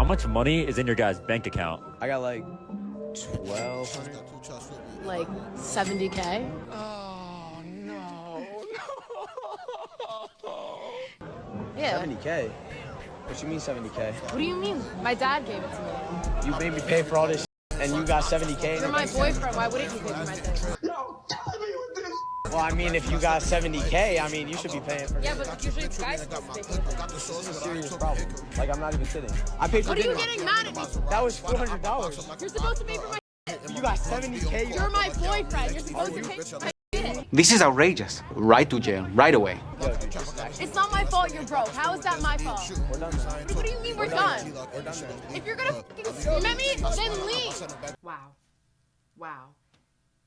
how much money is in your guys' bank account? I got like 1,200. Like 70K? Oh, no. Yeah. 70K? What you mean 70K? What do you mean? My dad gave it to me. You made me pay for all this and you got 70K? You're my boyfriend. Why wouldn't you pay for my thing? Yo, tell me with this. Well, I mean, if you got 70K, I mean, you should be paying for it. Yeah, but usually guys supposed to pay for it. This is a serious problem. Like, I'm not even kidding. I paid for What are you dinner. getting mad at me? That was $400. You're supposed to pay for my You got 70K? You're my boyfriend. You're supposed to pay for my shit. This is outrageous. Right to jail, right away. Yo, dude, this is actually... It's not my fault you're broke. How is that my fault? We're done now. What do you mean we're done? We're done now. If you're gonna fucking scream at me, then leave. Wow. Wow.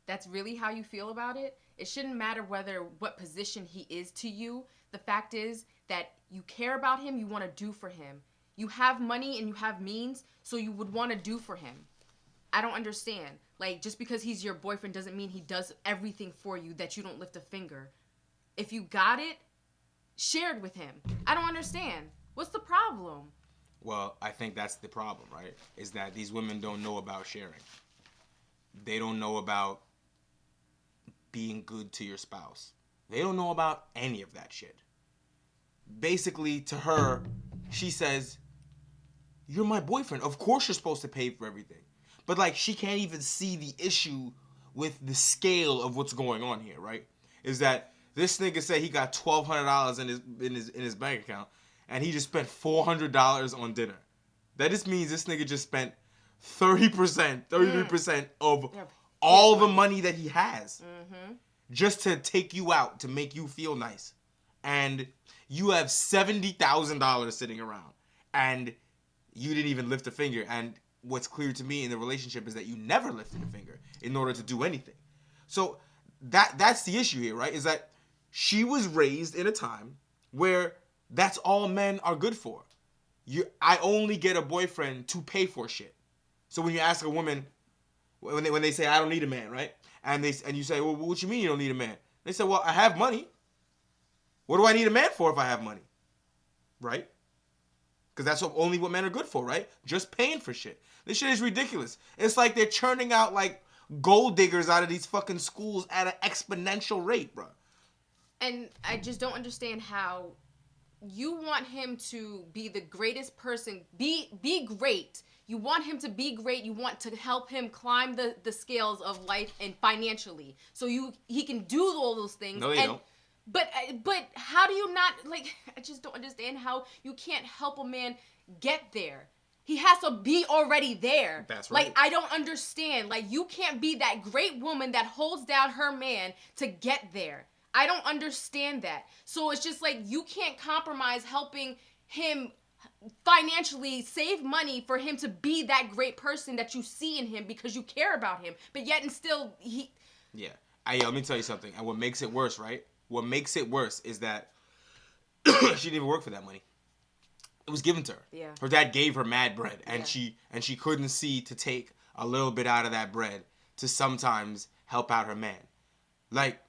That's really how you feel about it? It shouldn't matter what position he is to you. The fact is that you care about him, you want to do for him. You have money and you have means, so you would want to do for him. I don't understand. Like, just because he's your boyfriend doesn't mean he does everything for you, that you don't lift a finger. If you got it, share it with him. I don't understand. What's the problem? Well, I think that's the problem, right? Is that these women don't know about sharing. They don't know about being good to your spouse. They don't know about any of that shit. Basically, to her, she says, you're my boyfriend. Of course you're supposed to pay for everything. But, like, she can't even see the issue with the scale of what's going on here, right? Is that this nigga said he got $1,200 in his bank account, and he just spent $400 on dinner. That just means this nigga just spent 33% of all the money that he has just to take you out, to make you feel nice. And you have $70,000 sitting around, and you didn't even lift a finger. And what's clear to me in the relationship is that you never lifted a finger in order to do anything. So that's the issue here, right? Is that she was raised in a time where that's all men are good for. I only get a boyfriend to pay for shit. So when you ask a woman, when they say I don't need a man, right? And you say, well, what you mean you don't need a man? They say, well, I have money. What do I need a man for if I have money? Right? Because that's only what men are good for, right? Just paying for shit. This shit is ridiculous. It's like they're churning out like gold diggers out of these fucking schools at an exponential rate, bro. And I just don't understand how you want him to be the greatest person, be great. You want him to be great. You want to help him climb the scales of life and financially. So he can do all those things. No, they don't. But how do you not, like, I just don't understand how you can't help a man get there. He has to be already there. That's right. Like, I don't understand. Like, you can't be that great woman that holds down her man to get there. I don't understand that. So it's just like you can't compromise helping him financially save money for him to be that great person that you see in him because you care about him. But yet and still Yeah. Let me tell you something. And what makes it worse, right? What makes it worse is that she didn't even work for that money. It was given to her. Yeah. Her dad gave her mad bread, and she couldn't see to take a little bit out of that bread to sometimes help out her man. Like,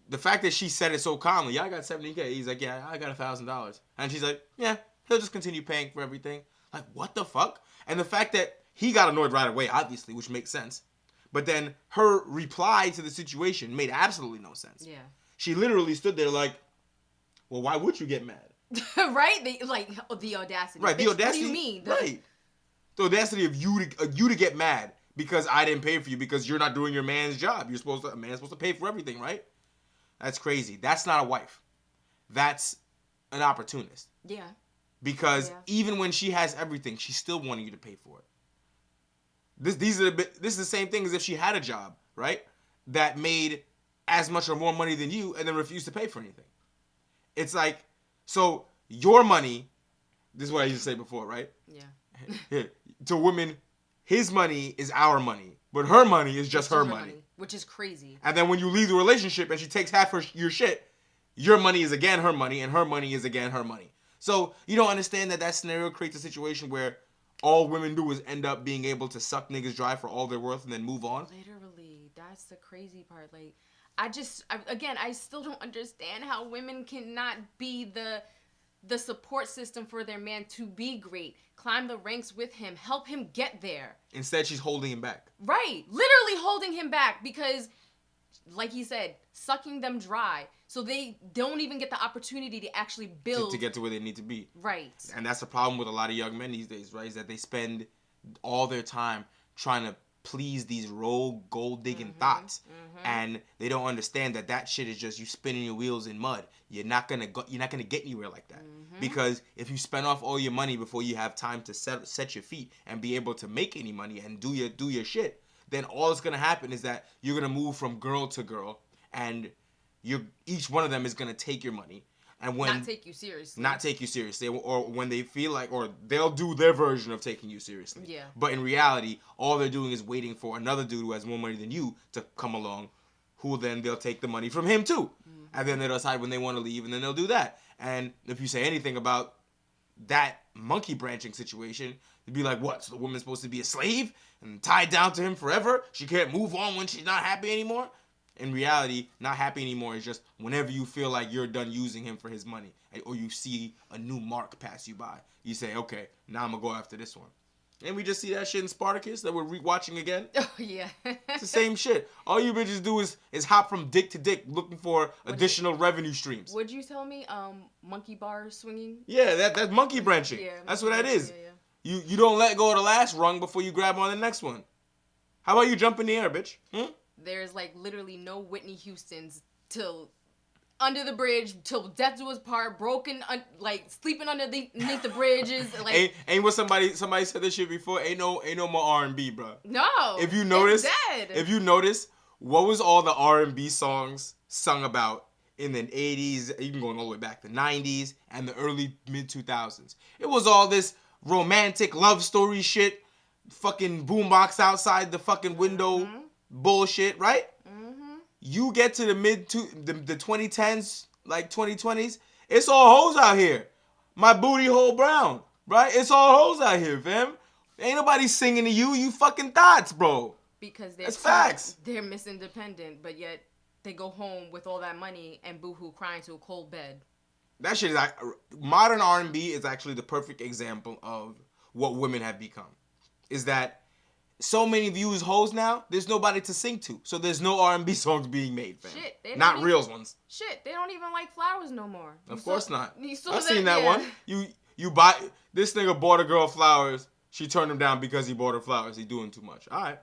the fact that she said it so calmly, yeah, I got 70K. He's like, yeah, I got $1,000. And she's like, yeah, he'll just continue paying for everything. Like, what the fuck? And the fact that he got annoyed right away, obviously, which makes sense. But then her reply to the situation made absolutely no sense. Yeah. She literally stood there like, well, why would you get mad? Right? The audacity. Right, the Bitch, audacity. What do you mean? Right. The audacity of you to get mad because I didn't pay for you because you're not doing your man's job. A man's supposed to pay for everything, right? That's crazy. That's not a wife. That's an opportunist. Yeah. Because even when she has everything, she's still wanting you to pay for it. This is the same thing as if she had a job, right? That made as much or more money than you and then refused to pay for anything. It's like, so your money, this is what I used to say before, right? Yeah. To women, his money is our money, but her money is just her money. Which is crazy. And then when you leave the relationship and she takes half your shit, your money is again her money and her money is again her money. So you don't understand that scenario creates a situation where all women do is end up being able to suck niggas dry for all they're worth and then move on? Literally. That's the crazy part. Like, I still don't understand how women cannot be the support system for their man to be great, climb the ranks with him, help him get there. Instead, she's holding him back. Right. Literally holding him back because, like he said, sucking them dry. So they don't even get the opportunity to actually build. To get to where they need to be. Right. And that's the problem with a lot of young men these days, right? Is that they spend all their time trying to please these rogue gold digging thoughts, and they don't understand that that shit is just you spinning your wheels in mud. You're not gonna get anywhere like that, because if you spend off all your money before you have time to set your feet and be able to make any money and do your shit, then all that's gonna happen is that you're gonna move from girl to girl, and each one of them is gonna take your money. And when not take you seriously, or when they feel like, or they'll do their version of taking you seriously. Yeah. But in reality, all they're doing is waiting for another dude who has more money than you to come along, who then they'll take the money from him too, and then they'll decide when they want to leave, and then they'll do that. And if you say anything about that monkey branching situation, you'd be like, what? So the woman's supposed to be a slave and tied down to him forever? She can't move on when she's not happy anymore? In reality, not happy anymore is just whenever you feel like you're done using him for his money, or you see a new mark pass you by, you say, okay, now I'm gonna go after this one. And we just see that shit in Spartacus that we're rewatching again. Oh yeah. It's the same shit. All you bitches do is hop from dick to dick looking for additional revenue streams. Would you tell me monkey bar swinging? Yeah, that's monkey branching. Yeah, that's what that is. Yeah. You don't let go of the last rung before you grab on the next one. How about you jump in the air, bitch? There's like literally no Whitney Houston's till under the bridge, till death do us part, broken, like sleeping underneath the bridges. Like ain't what somebody said this shit before. Ain't no more R&B, bro. No. If you notice, dead. what was all the R&B songs sung about in the 80s, even going all the way back to the 90s and the early mid 2000s? It was all this romantic love story shit, fucking boombox outside the fucking window. Bullshit, right? You get to the the 2010s, like 2020s, it's all hoes out here. My booty hole brown, right? It's all hoes out here, fam. Ain't nobody singing to you. You fucking thoughts, bro. Because that's facts. They're Miss Independent, but yet they go home with all that money and boohoo crying to a cold bed. That shit is like modern R&B is actually the perfect example of what women have become. Is that so many of you as hoes now, there's nobody to sing to. So there's no R&B songs being made, fam. Shit. Not real ones. Shit, they don't even like flowers no more. Of course not. I've seen that one. You buy, this nigga bought a girl flowers. She turned him down because he bought her flowers. He doing too much. All right.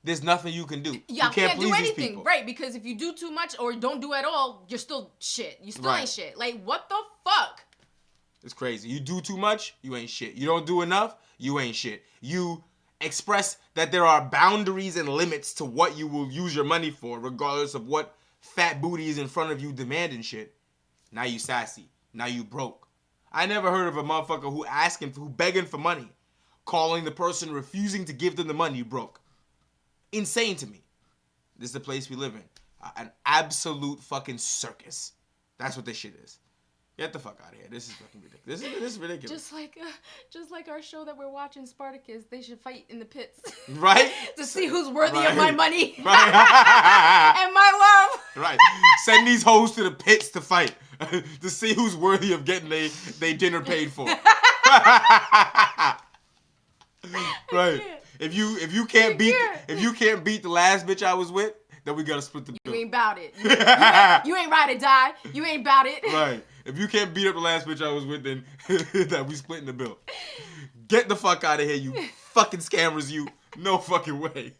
There's nothing you can do. Yeah, you can't do please anything, these people. right? Because if you do too much or don't do at all, you're still shit. You still Right. ain't shit. Like, what the fuck? It's crazy. You do too much, you ain't shit. You don't do enough, you ain't shit. You express that there are boundaries and limits to what you will use your money for, regardless of what fat booty is in front of you demanding shit. Now you sassy. Now you broke. I never heard of a motherfucker who begging for money, calling the person refusing to give them the money broke. Insane to me. This is the place we live in. An absolute fucking circus. That's what this shit is. Get the fuck out of here. This is fucking ridiculous. This is ridiculous. Just like our show that we're watching, Spartacus, they should fight in the pits. Right? To see who's worthy of my money. Right. And my love. Right. Send these hoes to the pits to fight. To see who's worthy of getting they dinner paid for. Right. If you can't beat the last bitch I was with, then we gotta split the bill. You ain't bout it. You ain't ride or die. You ain't bout it. Right. If you can't beat up the last bitch I was with, then that we splitting the bill. Get the fuck out of here, you fucking scammers, you. No fucking way.